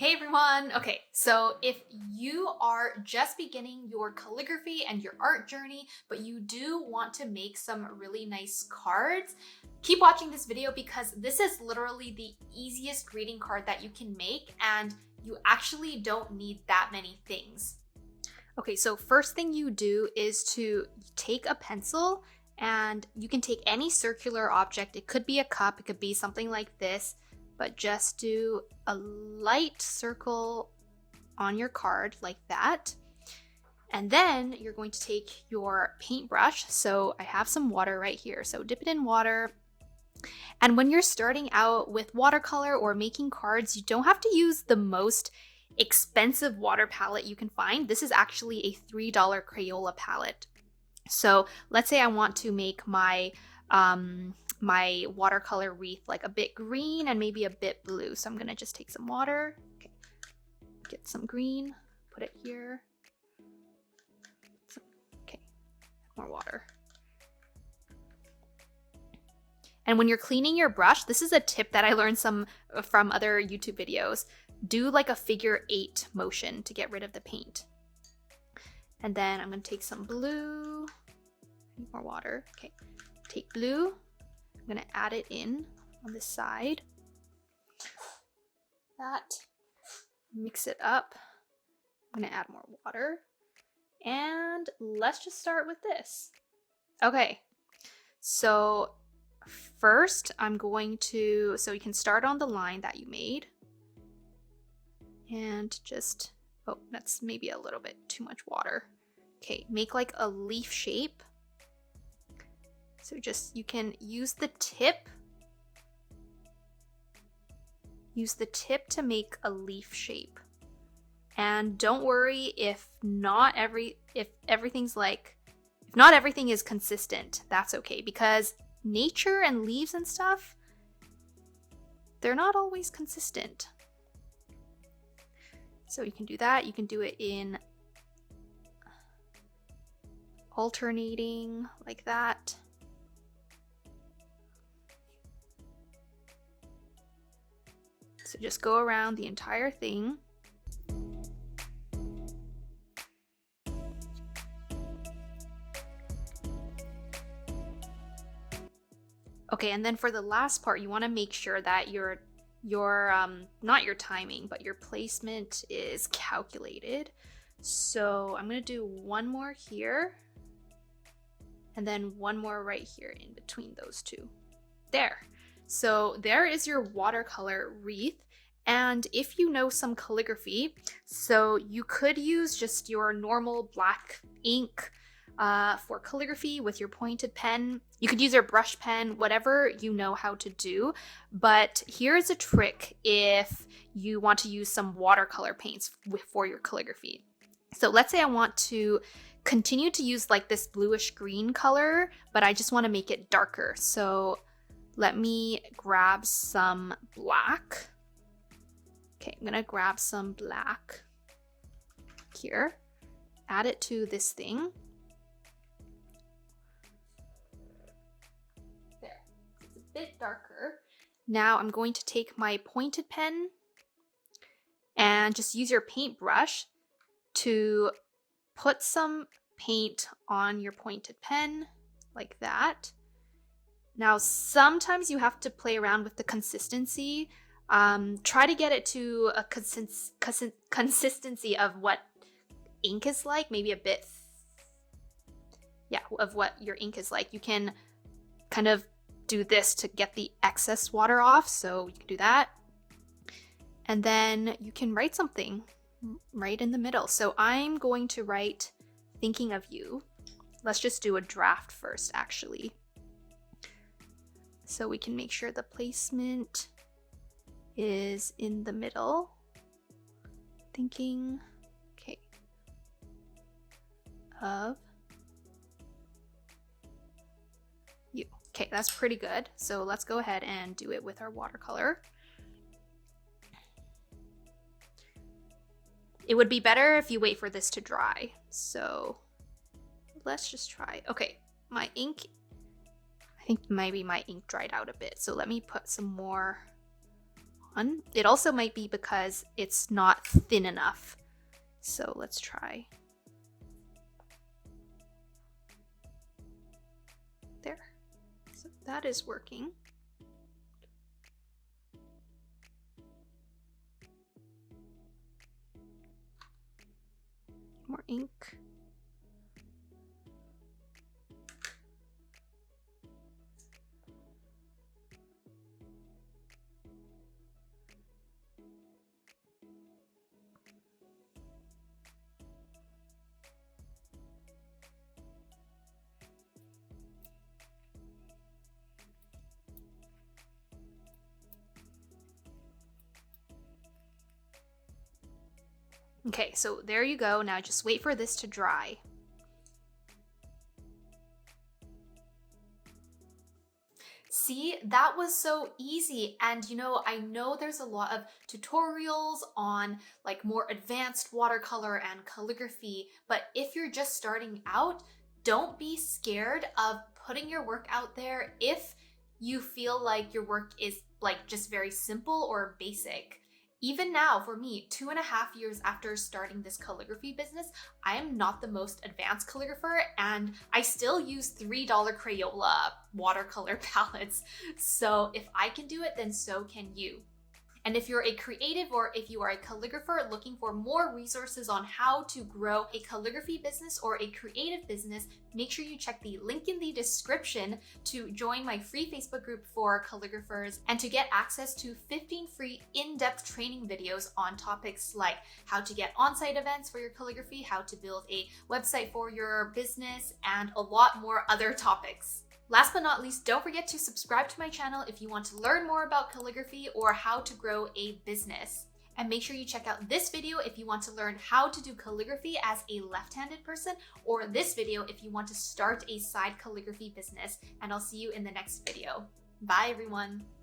Hey everyone! Okay, so if you are just beginning your calligraphy and your art journey, but you do want to make some really nice cards, keep watching this video because this is literally the easiest greeting card that you can make, and you actually don't need that many things. Okay, so first thing you do is to take a pencil, and you can take any circular object. It could be a cup, it could be something like this, but just do a light circle on your card like that. And then you're going to take your paintbrush. So I have some water right here. So dip it in water. And when you're starting out with watercolor or making cards, you don't have to use the most expensive water palette you can find. This is actually a $3 Crayola palette. So let's say I want to make my my watercolor wreath like a bit green and maybe a bit blue. So I'm gonna just take some water, okay, get some green, put it here. Okay, more water. And when you're cleaning your brush, this is a tip that I learned from other YouTube videos. Do like a figure 8 motion to get rid of the paint. And then I'm gonna take some blue, more water, okay. Take blue, I'm gonna add it in on this side. That, mix it up. I'm gonna add more water. And let's just start with this. Okay, so first I'm going to, so you can start on the line that you made. And just, oh, that's maybe a little bit too much water. Okay, make like a leaf shape. So just, you can use the tip. Use the tip to make a leaf shape. And don't worry if not everything is consistent, that's okay, because nature and leaves and stuff, they're not always consistent. So you can do that. You can do it in alternating like that. So just go around the entire thing. Okay, and then for the last part, you want to make sure that your not your timing, but your placement is calculated. So I'm gonna do one more here, and then one more right here in between those two. There. So there is your watercolor wreath. And if you know some calligraphy, so you could use just your normal black ink for calligraphy with your pointed pen. You could use your brush pen, whatever you know how to do. But here's a trick if you want to use some watercolor paints for your calligraphy. So let's say I want to continue to use like this bluish green color, but I just want to make it darker. So let me grab some black. Okay, I'm gonna grab some black here, add it to this thing. There, it's a bit darker. Now I'm going to take my pointed pen and just use your paintbrush to put some paint on your pointed pen like that. Now, sometimes you have to play around with the consistency. Try to get it to a consistency of what ink is like, maybe a bit, of what your ink is like. You can kind of do this to get the excess water off, so you can do that. And then you can write something right in the middle. So I'm going to write thinking of you. Let's just do a draft first, actually. So we can make sure the placement is in the middle. Thinking, okay, of you. Okay, that's pretty good. So let's go ahead and do it with our watercolor. It would be better if you wait for this to dry. So let's just try. Okay, my ink, I think maybe my ink dried out a bit. So let me put some more on. It also might be because it's not thin enough. So let's try. There. So that is working. More ink. Okay, so there you go. Now just wait for this to dry. See, that was so easy. And you know, I know there's a lot of tutorials on like more advanced watercolor and calligraphy, but if you're just starting out, don't be scared of putting your work out there if you feel like your work is like just very simple or basic. Even now, for me, 2.5 years after starting this calligraphy business, I am not the most advanced calligrapher and I still use $3 Crayola watercolor palettes. So if I can do it, then so can you. And if you're a creative or if you are a calligrapher looking for more resources on how to grow a calligraphy business or a creative business, make sure you check the link in the description to join my free Facebook group for calligraphers and to get access to 15 free in-depth training videos on topics like how to get on-site events for your calligraphy, how to build a website for your business, and a lot more other topics. Last but not least, don't forget to subscribe to my channel if you want to learn more about calligraphy or how to grow a business. And make sure you check out this video if you want to learn how to do calligraphy as a left-handed person, or this video if you want to start a side calligraphy business. And I'll see you in the next video. Bye everyone.